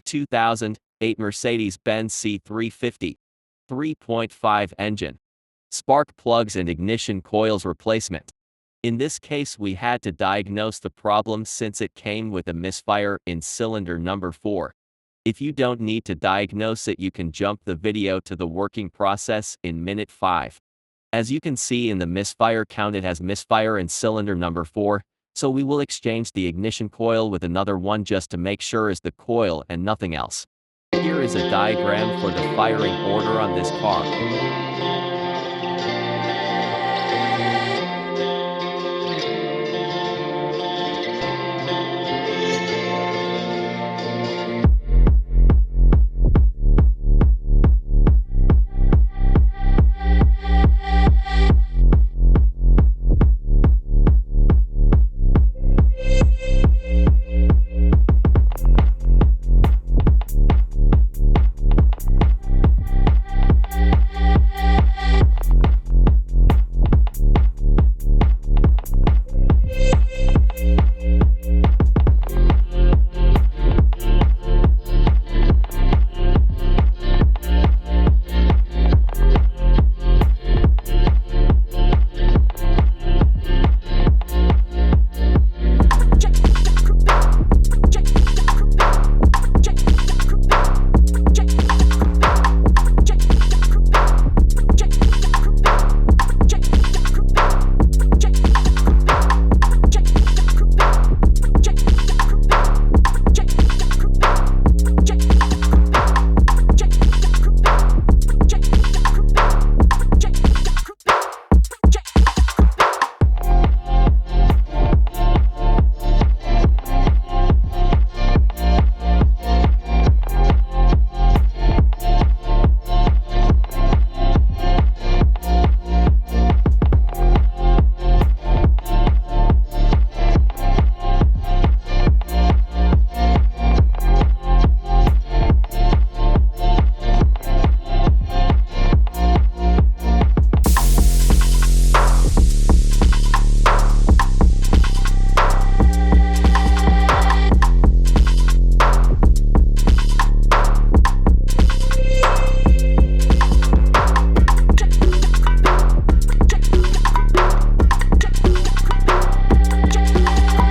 2008 Mercedes Benz C350 3.5 engine. Spark plugs and ignition coils replacement. In this case, we had to diagnose the problem since it came with a misfire in cylinder number 4. If you don't need to diagnose it, you can jump the video to the working process in minute 5. As you can see in the misfire count, it has misfire in cylinder number 4, so we will exchange the ignition coil with another one just to make sure is the coil and nothing else. Here is a diagram for the firing order on this car.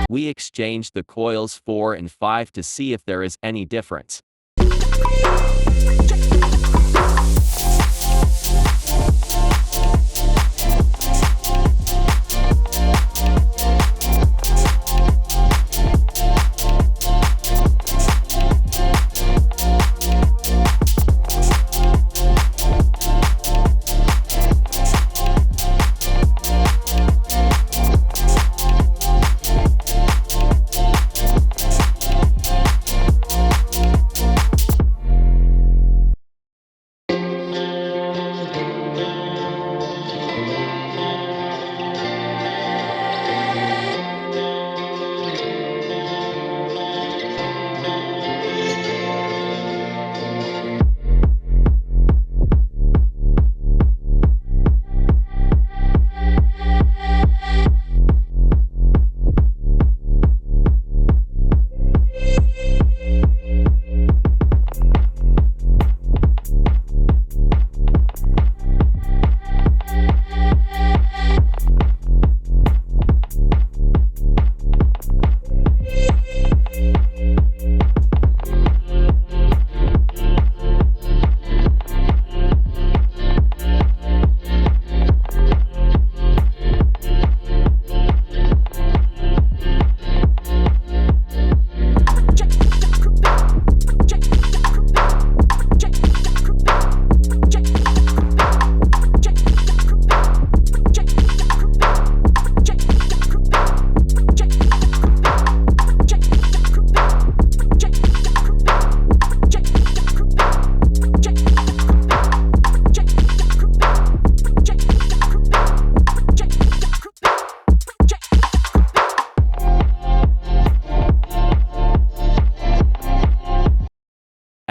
We exchanged the coils 4 and 5 to see if there is any difference.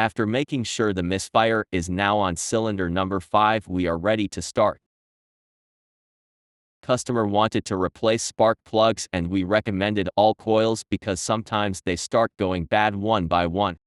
After making sure the misfire is now on cylinder number 5, we are ready to start. Customer wanted to replace spark plugs and we recommended all coils because sometimes they start going bad one by one.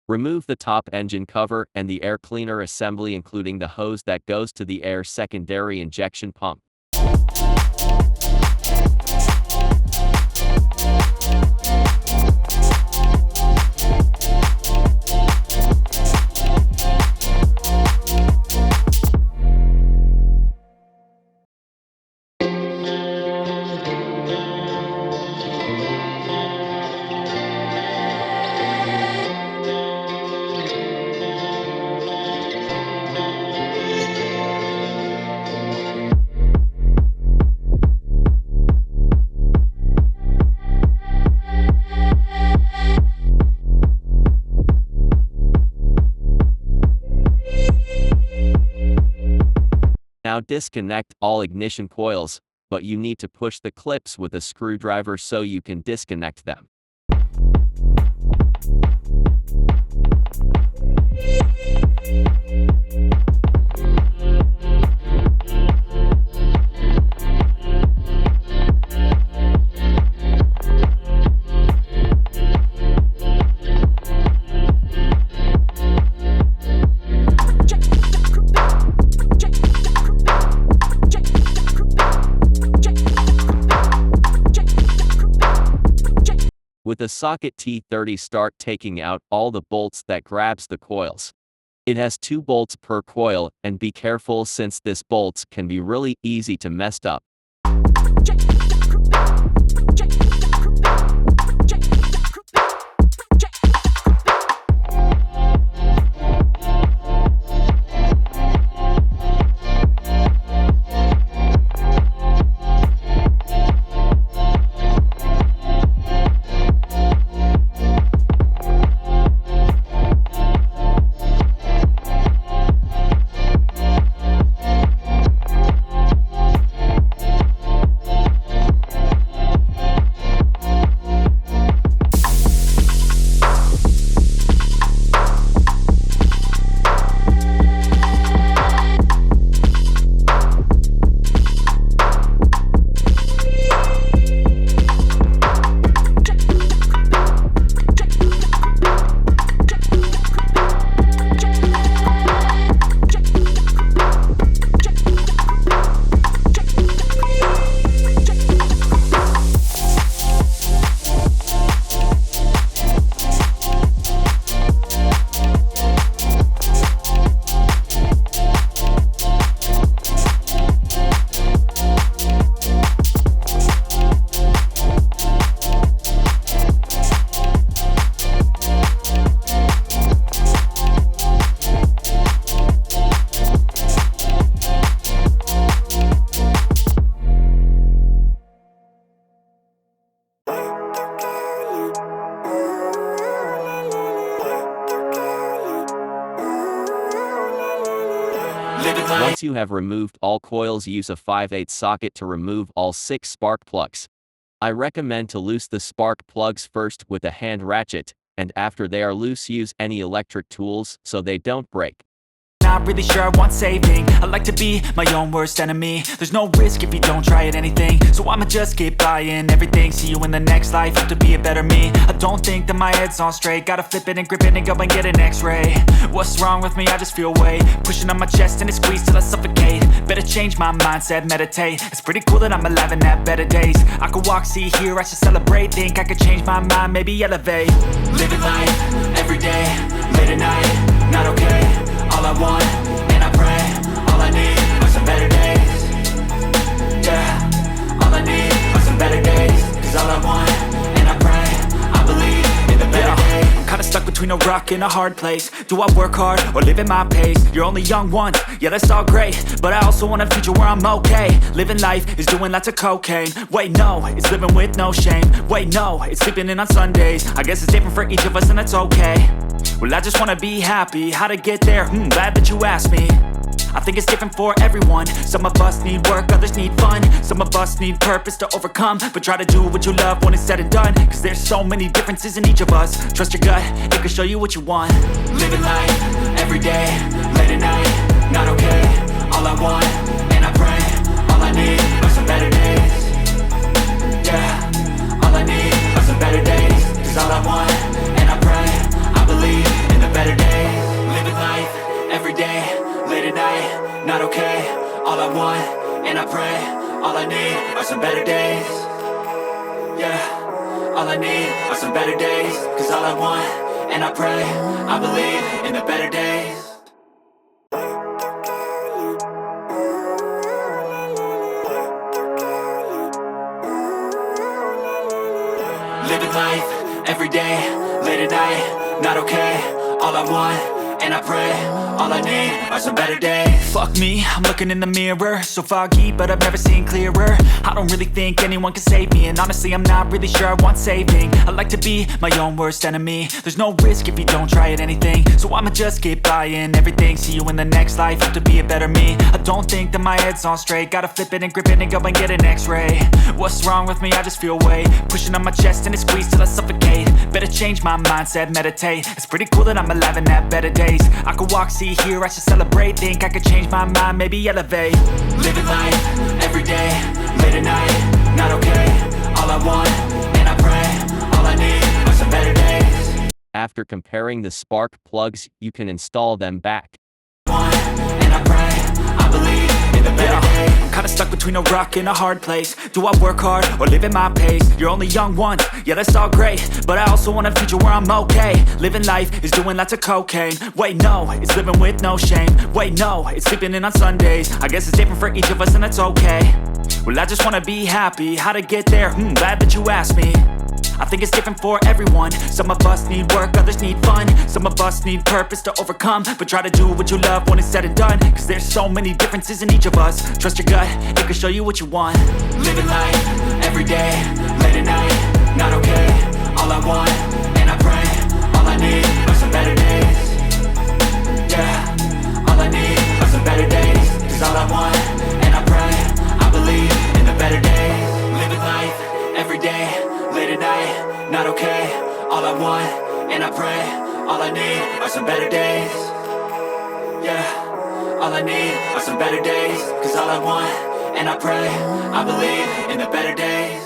Remove the top engine cover and the air cleaner assembly, including the hose that goes to the air secondary injection pump. Now disconnect all ignition coils, but you need to push the clips with a screwdriver so you can disconnect them. With a socket T30, start taking out all the bolts that grabs the coils. It has 2 bolts per coil, and be careful since this bolts can be really easy to mess up. Once you have removed all coils, use a 5/8 socket to remove all 6 spark plugs. I recommend to loose the spark plugs first with a hand ratchet, and after they are loose, use any electric tools so they don't break. Not really sure I want saving. I like to be my own worst enemy. There's no risk if you don't try at anything, so I'ma just keep buying everything. See you in the next life, have to be a better me. I don't think that my head's on straight. Gotta flip it and grip it and go and get an x-ray. What's wrong with me? I just feel weight pushing on my chest and it squeezes till I suffocate. Better change my mindset, meditate. It's pretty cool that I'm alive and have better days. I could walk, see, hear, I should celebrate. Think I could change my mind, maybe elevate. Living life, everyday, late at night, not okay. All I want, and I pray, all I need are some better days. Yeah, all I need are some better days. Cause all I want, and I pray, I believe in the better days. I'm kinda stuck between a rock and a hard place. Do I work hard, or live at my pace? You're only young once, yeah that's all great, but I also want a future where I'm okay. Living life is doing lots of cocaine. Wait no, it's living with no shame. Wait no, it's sleeping in on Sundays. I guess it's different for each of us and that's okay. Well I just wanna be happy, how to get there? Glad that you asked me. I think it's different for everyone. Some of us need work, others need fun. Some of us need purpose to overcome. But try to do what you love when it's said and done. Cause there's so many differences in each of us. Trust your gut, it can show you what you want. Living life, everyday, late at night, not okay. All I want, and I pray, all I need are some better days. Yeah, all I need are some better days. Cause all I want, and I pray, I believe in and I pray. All I need are some better days. Yeah, all I need are some better days. Cause all I want, and I pray, I believe in the better days. Living life, everyday, late at night, not okay. All I want, and I pray, all I need are some better days. Fuck me, I'm looking in the mirror, so foggy, but I've never seen clearer. I don't really think anyone can save me, and honestly I'm not really sure I want saving. I like to be my own worst enemy. There's no risk if you don't try at anything, so I'ma just keep buying everything. See you in the next life, have to be a better me. I don't think that my head's on straight, gotta flip it and grip it and go and get an x-ray. What's wrong with me? I just feel weight pushing on my chest and it squeezes till I suffocate. Better change my mindset, meditate. It's pretty cool that I'm alive and have better days. I could walk, see, hear, I should celebrate. Think I could change my mind, maybe elevate. Living life, everyday, late at night, not okay. All I want, and I pray, all I need are some better days. After comparing the spark plugs, you can install them back. And I pray, I believe in the better days. I'm kinda stuck between a rock and a hard place. Do I work hard or live at my pace? You're only young once, yeah that's all great, but I also want a future where I'm okay. Living life is doing lots of cocaine. Wait no, it's living with no shame. Wait no, it's sleeping in on Sundays. I guess it's different for each of us and that's okay. Well I just wanna be happy, how to get there? Glad that you asked me. I think it's different for everyone. Some of us need work, others need fun. Some of us need purpose to overcome. But try to do what you love when it's said and done. Cause there's so many differences in each of us. Trust your gut, it can show you what you want. Living life, everyday, late at night, not okay. All I want, and I pray, all I need are some better days. Yeah, all I need are some better days. Cause all I want, and I pray, I believe in the better days. Living life, everyday, late at night, not okay. All I want, and I pray, all I need are some better days. Yeah, all I need are some better days. Cause all I want, and I pray, I believe in the better days.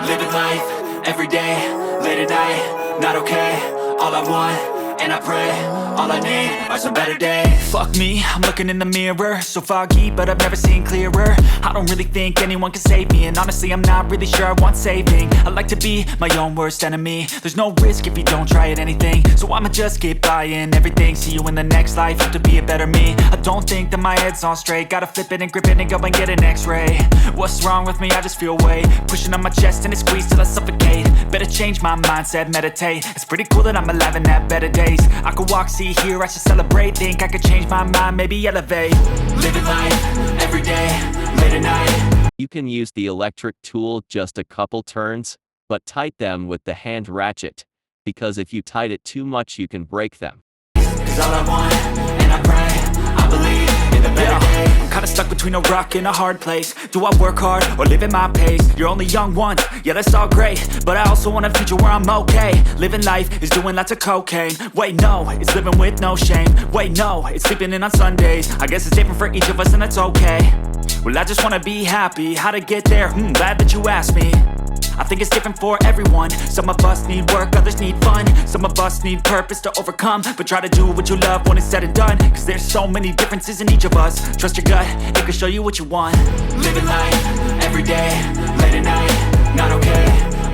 Living life, everyday, late at night, not okay. All I want, and I pray, all I need are some better days. Fuck me, I'm looking in the mirror, so foggy, but I've never seen clearer. I don't really think anyone can save me, and honestly I'm not really sure I want saving. I like to be my own worst enemy. There's no risk if you don't try at anything, so I'ma just keep buying everything. See you in the next life, have to be a better me. I don't think that my head's on straight, gotta flip it and grip it and go and get an x-ray. What's wrong with me? I just feel weight pushing on my chest and it squeezes till I suffocate. Better change my mindset, meditate. It's pretty cool that I'm alive and have better days. I could walk, see, hear, I should celebrate. Think I could change my mind, maybe elevate. Living life, everyday, late at night. You can use the electric tool just a couple turns, but tighten them with the hand ratchet, because if you tighten it too much you can break them. Cause all I want, and I pray, I believe in the better days. I'm kinda stuck between a rock and a hard place. Do I work hard or live at my pace? You're only young once, yeah that's all great, but I also want a future where I'm okay. Living life is doing lots of cocaine. Wait no, it's living with no shame. Wait no, it's sleeping in on Sundays. I guess it's different for each of us and that's okay. Well I just wanna be happy, how to get there? Glad that you asked me. I think it's different for everyone. Some of us need work, others need fun. Some of us need purpose to overcome. But try to do what you love when it's said and done. Cause there's so many differences in each of us. Trust your gut, it can show you what you want. Living life, everyday, late at night, not okay.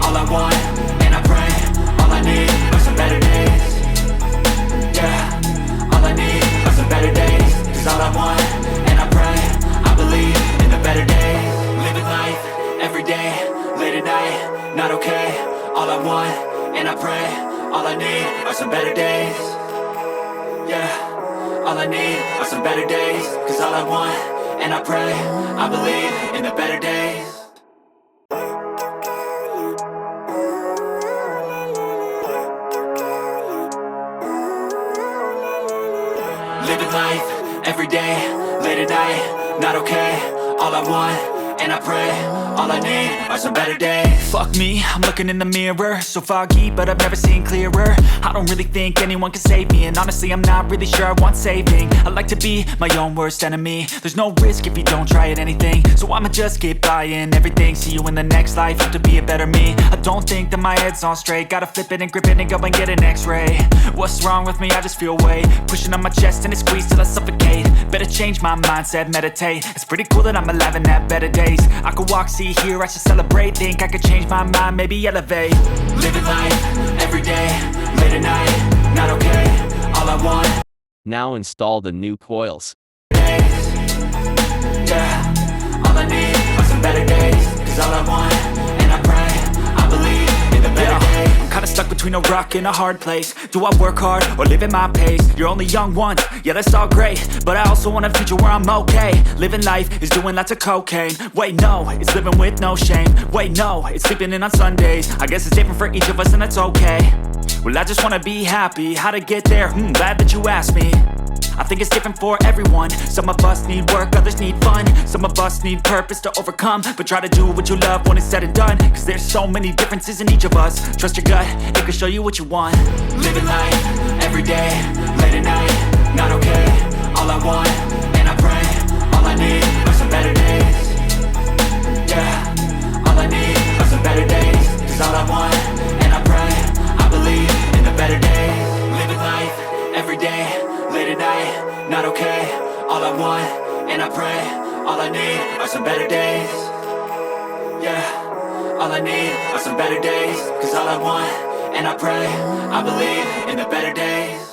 All I want, and I pray, all I need are some better days. Yeah, all I need are some better days. Cause all I want, and I pray, I believe in the better days. Living life, everyday, late at night, not okay. All I want, and I pray, all I need are some better days. Yeah, all I need are some better days. Cause all I want, and I pray, I believe in the better days. Living life, everyday, late at night, not okay. All I want, and I pray, all I need are some better days. Fuck me, I'm looking in the mirror, so foggy, but I've never seen clearer. I don't really think anyone can save me, and honestly I'm not really sure I want saving. I like to be my own worst enemy. There's no risk if you don't try at anything, so I'ma just keep buying everything. See you in the next life, have to be a better me. I don't think that my head's on straight, gotta flip it and grip it and go and get an x-ray. What's wrong with me? I just feel weight pushing on my chest and it squeezes till I suffocate. Better change my mindset, meditate. It's pretty cool that I'm alive and have better days. I could walk, see, hear, I should celebrate. Think I could change my mind, maybe elevate. Living life, everyday, late at night, not okay. All I want, Now install the new coils. days. Yeah, all I need are some better days. Cause all I want, and I pray, I believe in the better days. I'm kinda stuck between a rock and a hard place. Do I work hard or live at my pace? You're only young once, yeah that's all great, but I also want a future where I'm okay. Living life is doing lots of cocaine. Wait no, it's living with no shame. Wait no, it's sleeping in on Sundays. I guess it's different for each of us and that's okay. Well I just wanna be happy, how to get there? Glad that you asked me. I think it's different for everyone. Some of us need work, others need fun. Some of us need purpose to overcome. But try to do what you love when it's said and done. Cause there's so many differences in each of us. Trust your gut, it can show you what you want. Living life, everyday, late at night, not okay. All I want, and I pray, all I need are some better days. Yeah, all I need are some better days. Cause all I want, and I pray, I believe in the better days. Living life, everyday, late at night, not okay. All I want, and I pray, all I need are some better days. Yeah, all I need are some better days. Cause all I want, and I pray, I believe in the better days.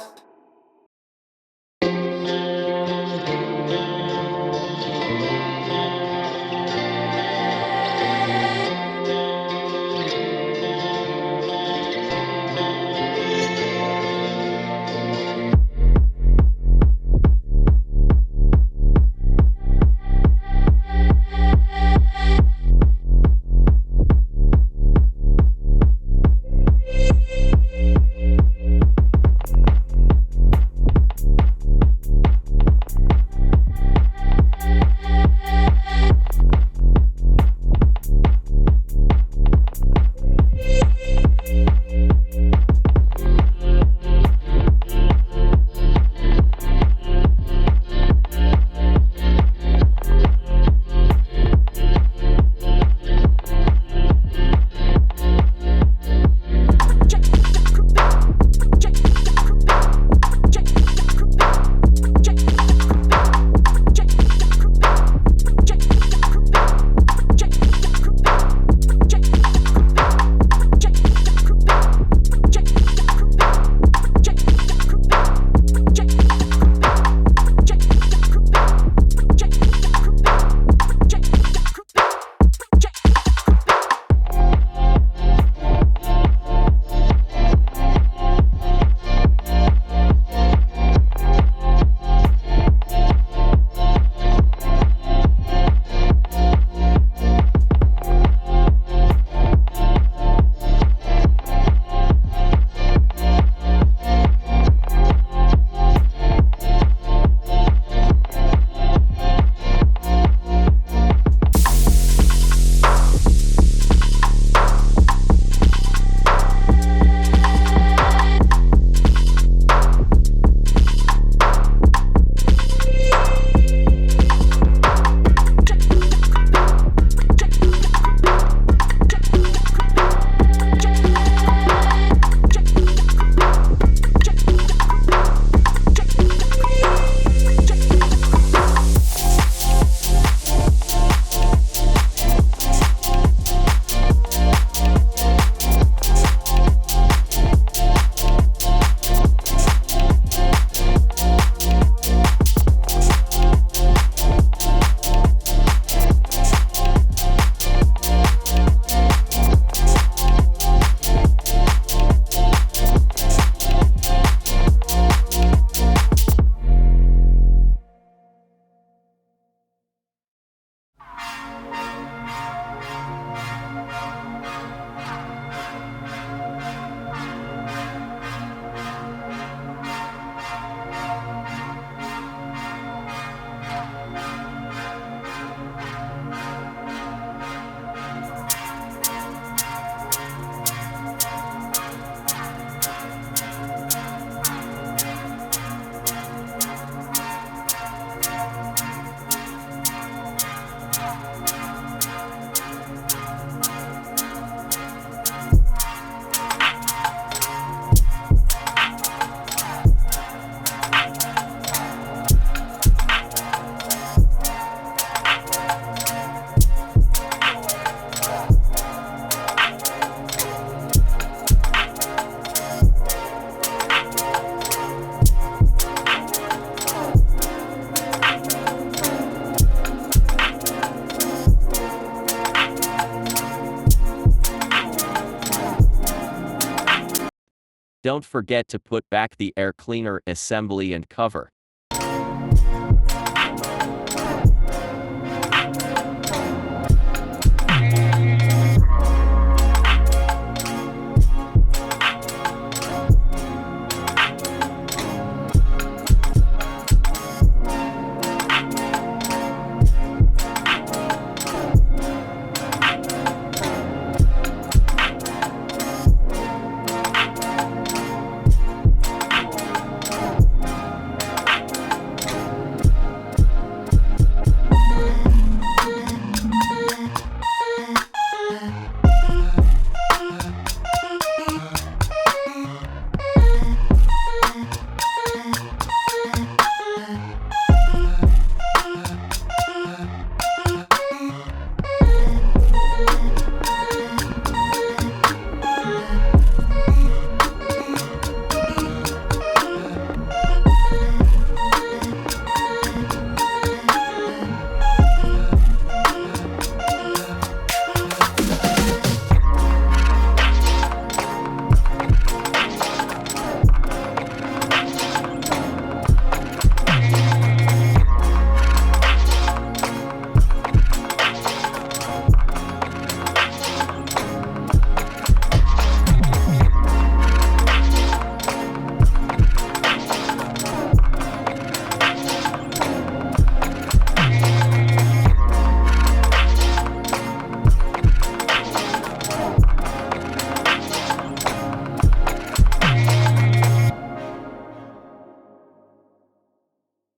Don't forget to put back the air cleaner assembly and cover.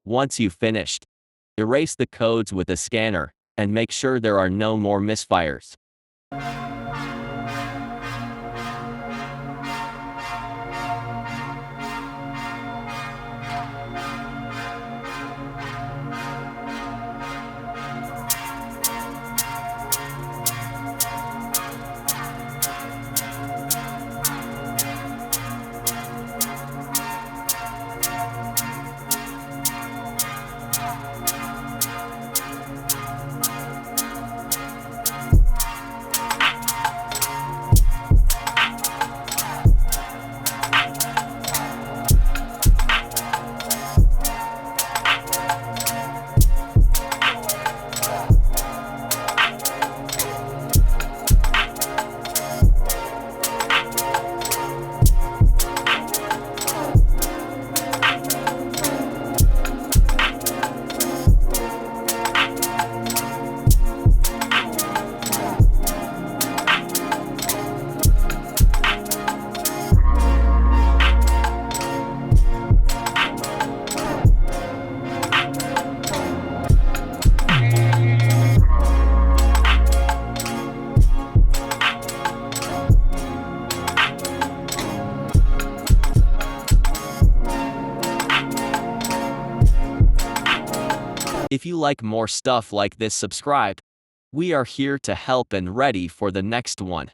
Once you've finished, erase the codes with a scanner, and make sure there are no more misfires. If you like more stuff like this, subscribe. We are here to help and ready for the next one.